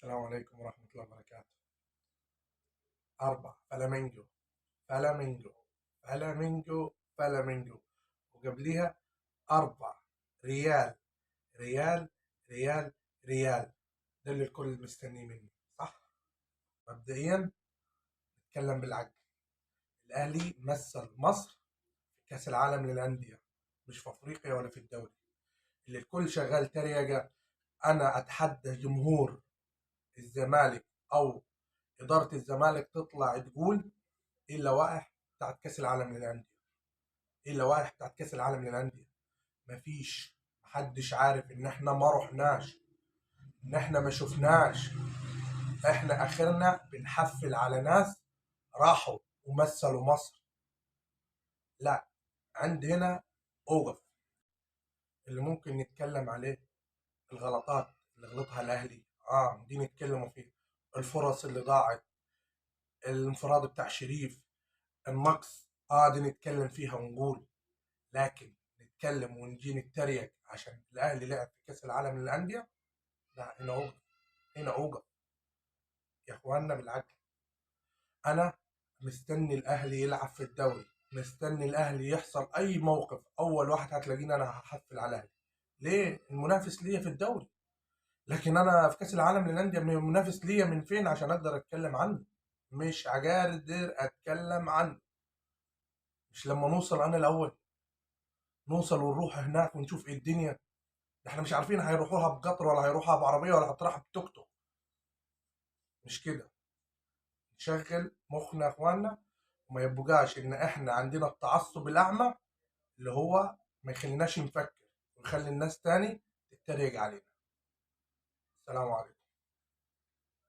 السلام عليكم ورحمة الله وبركاته. 4 فلامينجو فلامينجو فلامينجو فلامينجو، وقبليها 4 ريال ريال ريال ريال. ده اللي الكل مستنيه مني، صح؟ مبدئيا نتكلم بالعقل. الأهلي مثل مصر في كأس العالم للأندية، مش في أفريقيا ولا في الدوري. اللي الكل شغال تريقة. أنا أتحدى جمهور الزمالك أو إدارة الزمالك تطلع تقول إيه اللوائح بتاعت كأس العالم للأندية، إيه اللوائح بتاعت كأس العالم للأندية. مفيش، محدش عارف إن إحنا ما رحناش، إن إحنا ما شفناش. إحنا آخرنا بنحفل على ناس راحوا ومثلوا مصر. لا، عند هنا أوقف. اللي ممكن نتكلم عليه الغلطات اللي غلطها الأهلي، دي نتكلموا فيها. الفرص اللي ضاعت، الانفراد بتاع شريف، النقص، دي نتكلم فيها ونقول. لكن نتكلم ونجي نتريق عشان الاهلي لعب في كاس العالم للانديه؟ لا، هنا اوقف، هنا اوقف يا اخواننا بالعدل. انا مستني الاهلي يلعب في الدوري، مستني الاهلي يحصل اي موقف، اول واحد هتلاقيني انا هحفل على الاهلي. ليه؟ المنافس ليا في الدوري. لكن انا في كاس العالم للانديه المنافس ليا من فين عشان اقدر اتكلم عنه؟ مش قادر اتكلم عنه. مش لما نوصل انا الاول، نوصل ونروح هناك ونشوف ايه الدنيا. احنا مش عارفين هيروحوها بقطر ولا هيروحوها بعربيه ولا هتروحها بتوك توك. مش كده. نشغل مخنا يا اخوانا، وما يبقاش ان احنا عندنا التعصب الاعمى اللي هو ما يخليناش نفكر ويخلي الناس تاني تتريق علينا. السلام عليكم.